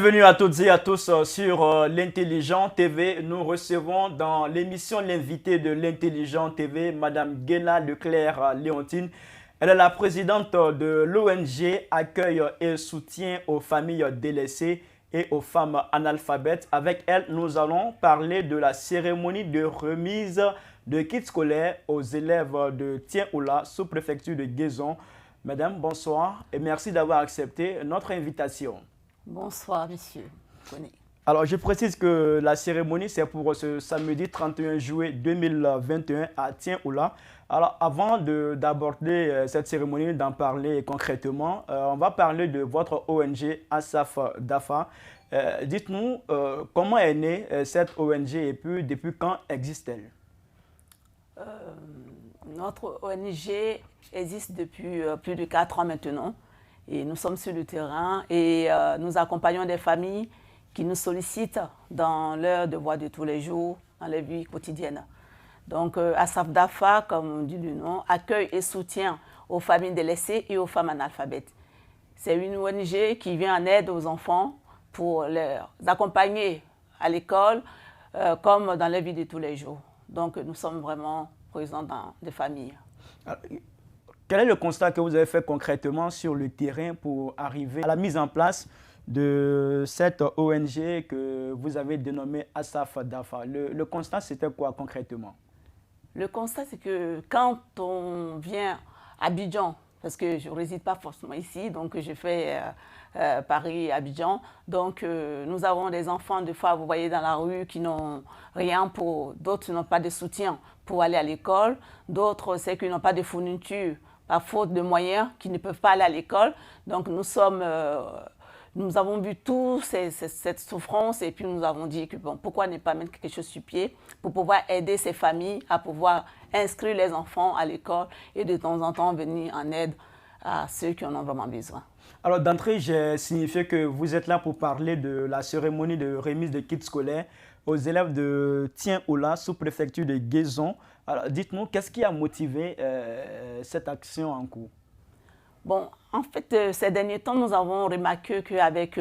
Bienvenue à toutes et à tous sur l'Intelligent TV. Nous recevons dans l'émission l'invité de l'Intelligent TV, Madame Guéna Leclerc-Léontine. Elle est la présidente de l'ONG Accueil et Soutien aux familles délaissées et aux femmes analphabètes. Avec elle, nous allons parler de la cérémonie de remise de kits scolaires aux élèves de Tien-Oula, sous-préfecture de Guézon. Madame, bonsoir et merci d'avoir accepté notre invitation. Bonsoir, monsieur. Alors, je précise que la cérémonie, c'est pour ce samedi 31 juillet 2021 à Tien-Oula. Alors, avant d'aborder cette cérémonie, d'en parler concrètement, on va parler de votre ONG Asaf Dafa. Dites-nous comment est née cette ONG et puis depuis quand existe-t-elle? Notre ONG existe depuis plus de 4 ans maintenant. Et nous sommes sur le terrain et nous accompagnons des familles qui nous sollicitent dans leurs devoirs de tous les jours, dans leur vie quotidienne. Donc, Asaf Dafa, comme on dit le nom, accueille et soutient aux familles délaissées et aux femmes analphabètes. C'est une ONG qui vient en aide aux enfants pour les accompagner à l'école comme dans leur vie de tous les jours. Donc, nous sommes vraiment présents dans des familles. Quel est le constat que vous avez fait concrètement sur le terrain pour arriver à la mise en place de cette ONG que vous avez dénommée Asaf Dafa? Le constat, c'était quoi concrètement? Le constat, c'est que quand on vient à Abidjan, parce que je ne réside pas forcément ici, donc je fais Paris-Abidjan, donc nous avons des enfants, des fois, vous voyez dans la rue, qui n'ont rien pour... D'autres n'ont pas de soutien pour aller à l'école, d'autres, c'est qu'ils n'ont pas de fourniture, par faute de moyens, qui ne peuvent pas aller à l'école. Donc nous avons vu toute cette souffrance et puis nous avons dit que bon, pourquoi ne pas mettre quelque chose sur pied pour pouvoir aider ces familles à pouvoir inscrire les enfants à l'école et de temps en temps venir en aide à ceux qui en ont vraiment besoin. Alors d'entrée, j'ai signifié que vous êtes là pour parler de la cérémonie de remise de kits scolaires aux élèves de Tien-Oula, sous-préfecture de Guézon. Alors, dites-nous, qu'est-ce qui a motivé cette action en cours? Bon, en fait, ces derniers temps, nous avons remarqué qu'avec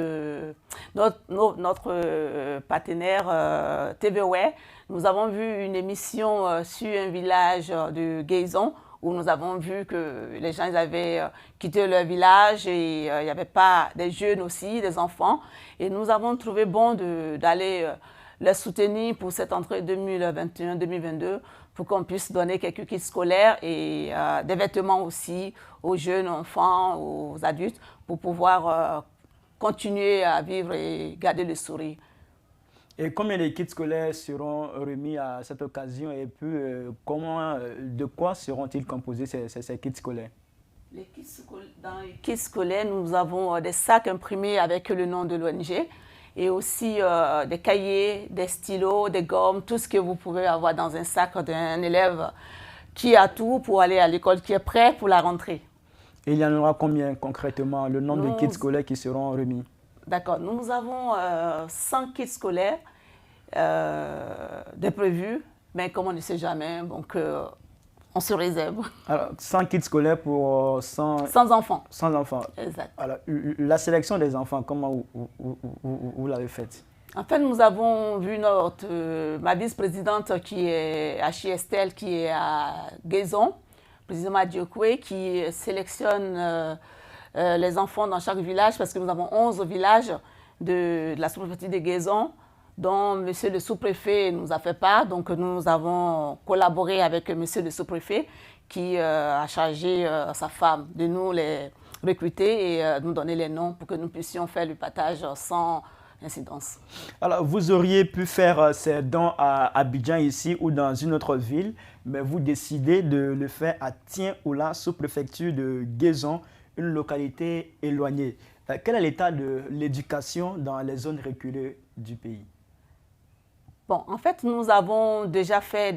notre partenaire TVWare, nous avons vu une émission sur un village de Guézon où nous avons vu que les gens avaient quitté leur village et il n'y avait pas des jeunes aussi, des enfants. Et nous avons trouvé bon d'aller les soutenir pour cette entrée 2021-2022 pour qu'on puisse donner quelques kits scolaires et des vêtements aussi aux jeunes enfants, aux adultes, pour pouvoir continuer à vivre et garder le sourire. Et combien de kits scolaires seront remis à cette occasion et puis de quoi seront-ils composés ces kits scolaires? Dans les kits scolaires, nous avons des sacs imprimés avec le nom de l'ONG et aussi des cahiers, des stylos, des gommes, tout ce que vous pouvez avoir dans un sac d'un élève qui a tout pour aller à l'école, qui est prêt pour la rentrée. Et il y en aura combien concrètement, le nombre de kits scolaires qui seront remis? D'accord, nous avons 100 kits scolaires de prévus, mais comme on ne sait jamais, donc on se réserve. Alors, 100 kits scolaires pour 100 enfants. 100 enfants. Exact. Alors, la sélection des enfants, comment vous l'avez faite? En fait, nous avons vu ma vice-présidente qui est à Chiestel, qui est à Guézon, président Diokwe, qui sélectionne les enfants dans chaque village, parce que nous avons 11 villages de la sous-préfecture de Guézon, dont monsieur le sous-préfet nous a fait part. Donc nous avons collaboré avec monsieur le sous-préfet qui a chargé sa femme de nous les recruter et nous donner les noms pour que nous puissions faire le partage sans incidence. Alors vous auriez pu faire ces dons à Abidjan ici ou dans une autre ville, mais vous décidez de le faire à Tien-Oula, sous-préfecture de Guézon, une localité éloignée. Quel est l'état de l'éducation dans les zones reculées du pays? Bon, en fait, nous avons déjà fait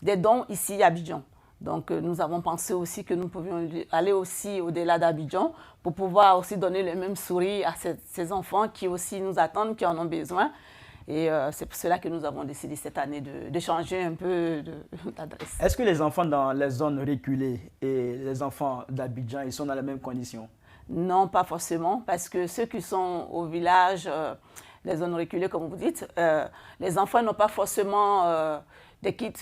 des dons ici à Abidjan. Donc, nous avons pensé aussi que nous pouvions aller aussi au-delà d'Abidjan pour pouvoir aussi donner le même sourire à ces enfants qui aussi nous attendent, qui en ont besoin. Et c'est pour cela que nous avons décidé cette année de changer un peu d'adresse. Est-ce que les enfants dans les zones reculées et les enfants d'Abidjan, ils sont dans les mêmes conditions? Non, pas forcément, parce que ceux qui sont au village, les zones reculées, comme vous dites, les enfants n'ont pas forcément des kits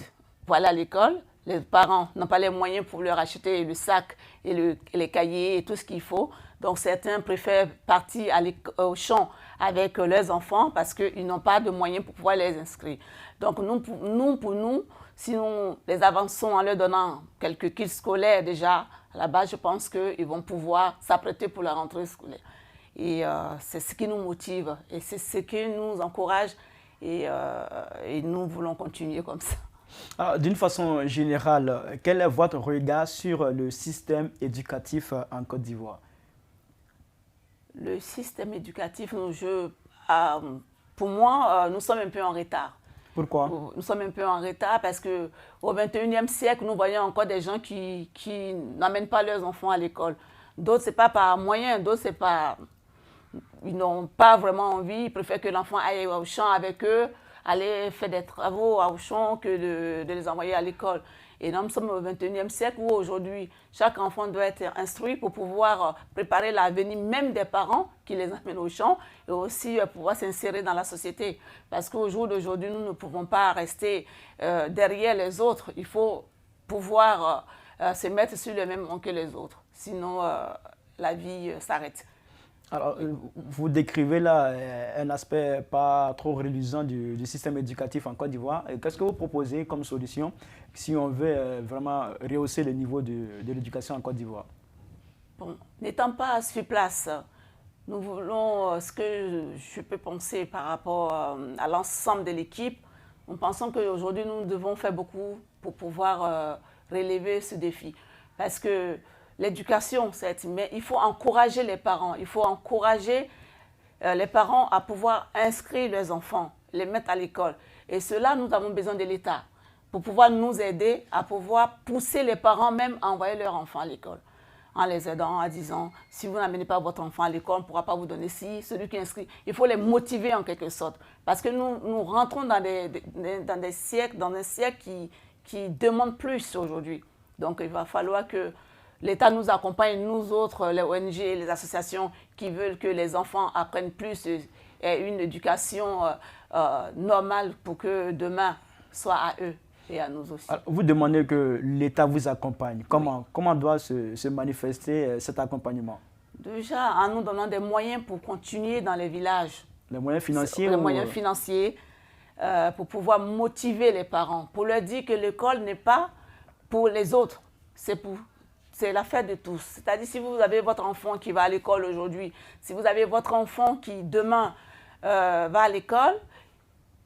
pour aller à l'école. Les parents n'ont pas les moyens pour leur acheter le sac et les cahiers et tout ce qu'il faut. Donc, certains préfèrent partir au champ avec leurs enfants parce qu'ils n'ont pas de moyens pour pouvoir les inscrire. Donc, pour nous, si nous les avançons en leur donnant quelques kits scolaires déjà, à la base, je pense qu'ils vont pouvoir s'apprêter pour la rentrée scolaire. Et c'est ce qui nous motive et c'est ce qui nous encourage et nous voulons continuer comme ça. D'une façon générale, quel est votre regard sur le système éducatif en Côte d'Ivoire? Le système éducatif, pour moi, nous sommes un peu en retard. Pourquoi? Nous sommes un peu en retard parce qu'au XXIe siècle, nous voyons encore des gens qui n'amènent pas leurs enfants à l'école. D'autres, ce n'est pas par moyen, d'autres, c'est pas... Ils n'ont pas vraiment envie, ils préfèrent que l'enfant aille au champ avec eux, aller faire des travaux au champ que de les envoyer à l'école. Et nous sommes au XXIe siècle où aujourd'hui, chaque enfant doit être instruit pour pouvoir préparer l'avenir même des parents qui les amènent au champ et aussi pouvoir s'insérer dans la société. Parce qu'au jour d'aujourd'hui, nous ne pouvons pas rester derrière les autres. Il faut pouvoir se mettre sur le même rang que les autres. Sinon, la vie s'arrête. Alors, vous décrivez là un aspect pas trop reluisant du système éducatif en Côte d'Ivoire. Qu'est-ce que vous proposez comme solution si on veut vraiment rehausser le niveau de l'éducation en Côte d'Ivoire? Bon, n'étant pas sur place, nous voulons, ce que je peux penser par rapport à l'ensemble de l'équipe, nous pensons qu'aujourd'hui nous devons faire beaucoup pour pouvoir relever ce défi. Parce que l'éducation, certes, mais il faut encourager les parents. Il faut encourager les parents à pouvoir inscrire leurs enfants, les mettre à l'école. Et cela, nous avons besoin de l'État pour pouvoir nous aider à pouvoir pousser les parents même à envoyer leurs enfants à l'école. En les aidant, en disant, si vous n'amenez pas votre enfant à l'école, on ne pourra pas vous donner celui qui inscrit. Il faut les motiver en quelque sorte. Parce que nous rentrons dans des siècles, dans un siècle qui demande plus aujourd'hui. Donc, il va falloir que l'État nous accompagne, nous autres, les ONG, les associations qui veulent que les enfants apprennent plus et une éducation normale pour que demain soit à eux et à nous aussi. Alors, vous demandez que l'État vous accompagne. Comment doit se manifester cet accompagnement? Déjà, en nous donnant des moyens pour continuer dans les villages. Les moyens financiers? Les moyens financiers pour pouvoir motiver les parents, pour leur dire que l'école n'est pas pour les autres, c'est l'affaire de tous. C'est-à-dire, si vous avez votre enfant qui va à l'école aujourd'hui, si vous avez votre enfant qui demain va à l'école,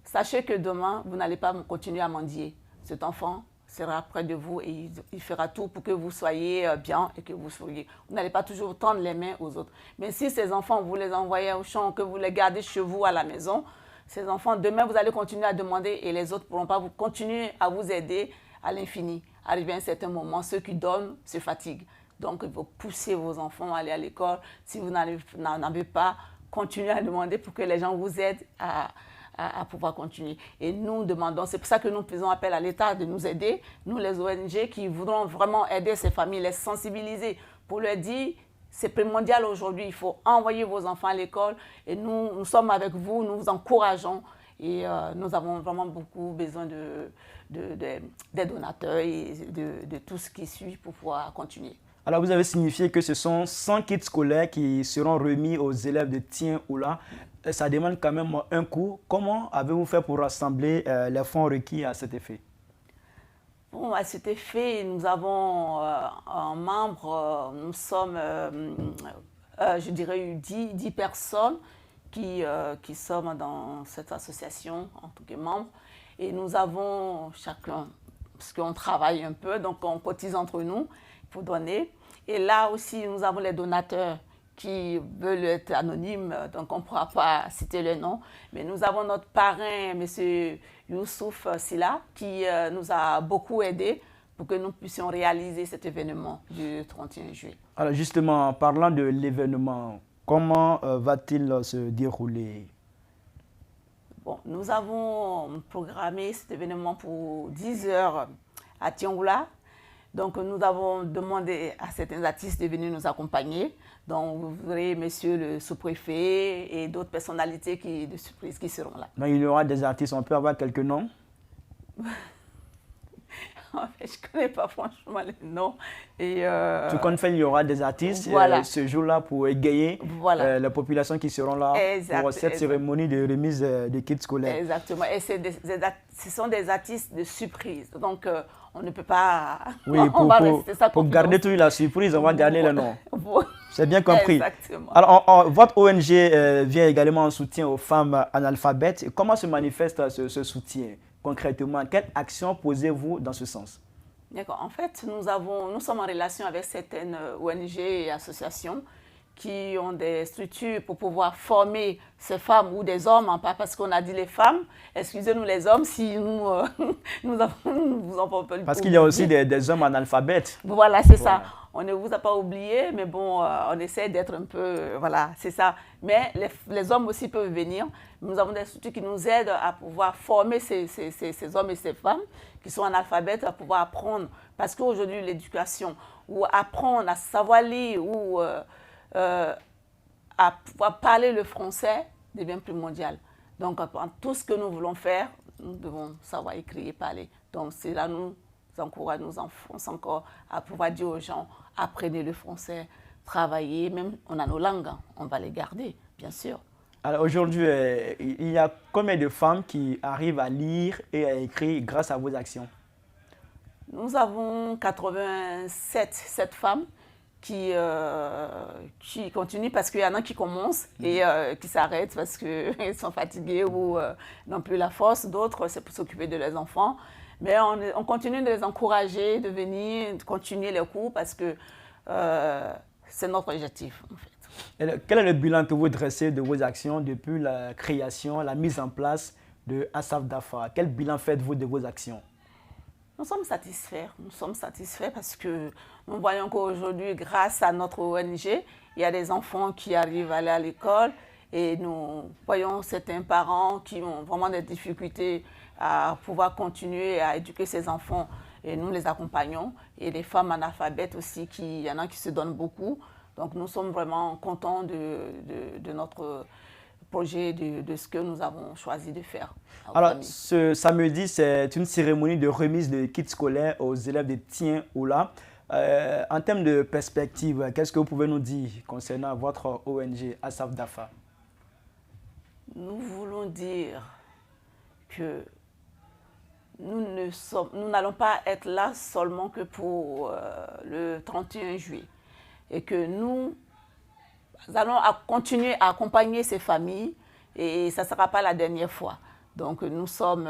sachez que demain, vous n'allez pas continuer à mendier. Cet enfant sera près de vous et il fera tout pour que vous soyez bien et que vous soyez. Vous n'allez pas toujours tendre les mains aux autres. Mais si ces enfants, vous les envoyez au champ, que vous les gardez chez vous à la maison, ces enfants, demain, vous allez continuer à demander et les autres ne pourront pas continuer à vous aider à l'infini. Arrivé à un certain moment, ceux qui donnent se fatiguent. Donc, il faut pousser vos enfants à aller à l'école. Si vous n'en avez pas, continuez à demander pour que les gens vous aident à pouvoir continuer. Et nous demandons, c'est pour ça que nous faisons appel à l'État de nous aider, nous les ONG qui voudront vraiment aider ces familles, les sensibiliser pour leur dire, c'est primordial aujourd'hui, il faut envoyer vos enfants à l'école et nous sommes avec vous, nous vous encourageons et nous avons vraiment beaucoup besoin des donateurs et de tout ce qui suit pour pouvoir continuer. Alors, vous avez signifié que ce sont 100 kits scolaires qui seront remis aux élèves de Tien-Oula. Ça demande quand même un coût. Comment avez-vous fait pour rassembler les fonds requis à cet effet? Bon, à cet effet, nous avons un membre, nous sommes, je dirais, 10 personnes qui sommes dans cette association en tant que membres. Et nous avons chacun, parce qu'on travaille un peu, donc on cotise entre nous pour donner. Et là aussi, nous avons les donateurs qui veulent être anonymes, donc on ne pourra pas citer le nom. Mais nous avons notre parrain, M. Youssouf Silla, qui nous a beaucoup aidés pour que nous puissions réaliser cet événement du 31 juillet. Alors justement, en parlant de l'événement, comment va-t-il se dérouler? Bon, nous avons programmé cet événement pour 10 heures à Tien-Oula. Donc, nous avons demandé à certains artistes de venir nous accompagner. Donc, vous verrez monsieur le sous-préfet et d'autres personnalités de surprise qui seront là. Donc, il y aura des artistes, on peut avoir quelques noms? En fait, je ne connais pas franchement les noms. Tout compte fait, il y aura des artistes ce jour-là pour égayer les populations qui seront là pour cette cérémonie de remise des kits scolaires. Exactement. Et ce sont des artistes de surprise. Donc, on ne peut pas... Oui, pour garder toute la surprise, on va garder le nom. C'est bien compris. Exactement. Alors, votre ONG vient également en soutien aux femmes analphabètes. Comment se manifeste ce soutien concrètement? Quelle action posez-vous dans ce sens? D'accord. En fait, nous sommes en relation avec certaines ONG et associations qui ont des structures pour pouvoir former ces femmes ou des hommes, hein, pas parce qu'on a dit les femmes, excusez-nous les hommes si nous vous en parlons pas. Parce qu'il y a aussi des hommes analphabètes. Voilà, c'est ça. On ne vous a pas oublié, mais bon, on essaie d'être un peu, voilà, c'est ça. Mais les hommes aussi peuvent venir. Nous avons des structures qui nous aident à pouvoir former ces hommes et ces femmes qui sont analphabètes, à pouvoir apprendre. Parce qu'aujourd'hui, l'éducation, ou apprendre à savoir lire, ou à pouvoir parler le français devient primordial. Donc, tout ce que nous voulons faire, nous devons savoir écrire et parler. Donc, c'est là nous encourage, nous enfonce encore à pouvoir dire aux gens, apprenez le français, travaillez, même on a nos langues, hein, on va les garder, bien sûr. Alors aujourd'hui, il y a combien de femmes qui arrivent à lire et à écrire grâce à vos actions? Nous avons 87 femmes qui continuent parce qu'il y en a qui commencent et qui s'arrêtent parce qu'ils sont fatigués ou n'ont plus la force. D'autres, c'est pour s'occuper de leurs enfants. Mais on continue de les encourager, de venir, de continuer les cours parce que c'est notre objectif en fait. Et quel est le bilan que vous dressez de vos actions depuis la création, la mise en place de Asaf Dafa? Quel bilan faites-vous de vos actions? Nous sommes satisfaits parce que nous voyons qu'aujourd'hui, grâce à notre ONG, il y a des enfants qui arrivent à aller à l'école et nous voyons certains parents qui ont vraiment des difficultés à pouvoir continuer à éduquer ces enfants et nous les accompagnons. Et les femmes analphabètes aussi, il y en a qui se donnent beaucoup. Donc nous sommes vraiment contents de notre projet, de ce que nous avons choisi de faire. Alors ce samedi, c'est une cérémonie de remise de kits scolaires aux élèves de Tien Oula. En termes de perspective, qu'est-ce que vous pouvez nous dire concernant votre ONG Asaf Dafa? Nous voulons dire que nous n'allons pas être là seulement que pour le 31 juillet et que nous allons continuer à accompagner ces familles et ça ne sera pas la dernière fois. Donc nous sommes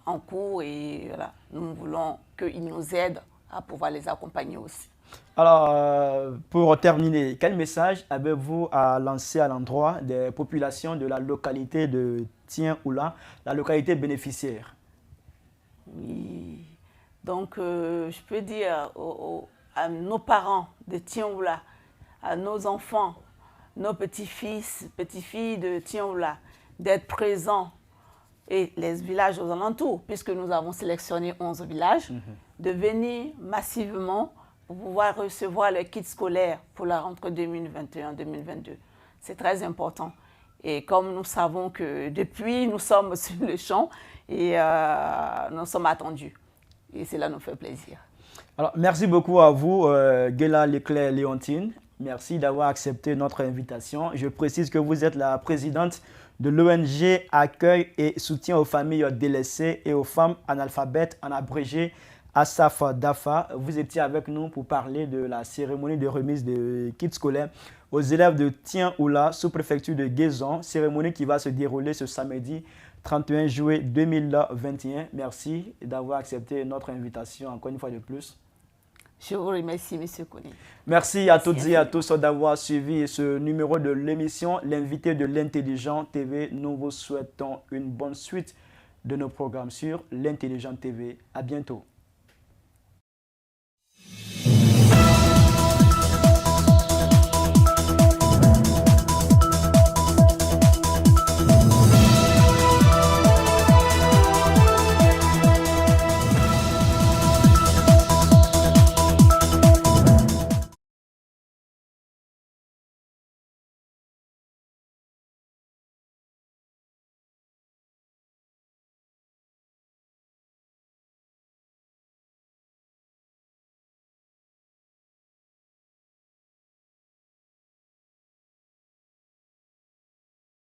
en cours et voilà, nous voulons qu'ils nous aident à pouvoir les accompagner aussi. Alors, pour terminer, quel message avez-vous à lancer à l'endroit des populations de la localité de Tien Oula, la localité bénéficiaire? Oui, donc je peux dire à nos parents de Tien Oula, à nos enfants, nos petits-fils, petites-filles de Tien Oula, d'être présents et les villages aux alentours, puisque nous avons sélectionné 11 villages, de venir massivement pour pouvoir recevoir les kits scolaires pour la rentrée 2021-2022. C'est très important. Et comme nous savons que depuis, nous sommes sur le champ et nous sommes attendus. Et cela nous fait plaisir. Alors, merci beaucoup à vous, Guela Leclerc-Léontine. Merci d'avoir accepté notre invitation. Je précise que vous êtes la présidente de l'ONG Accueil et Soutien aux familles délaissées et aux femmes analphabètes, en abrégé Asaf Dafa. Vous étiez avec nous pour parler de la cérémonie de remise de kits scolaires aux élèves de Tien Oula, sous-préfecture de Guézon, cérémonie qui va se dérouler ce samedi 31 juillet 2021. Merci d'avoir accepté notre invitation encore une fois de plus. Je vous remercie, M. Kony. Merci à toutes et à tous d'avoir suivi ce numéro de l'émission L'invité de l'Intelligent TV. Nous vous souhaitons une bonne suite de nos programmes sur l'Intelligent TV. À bientôt.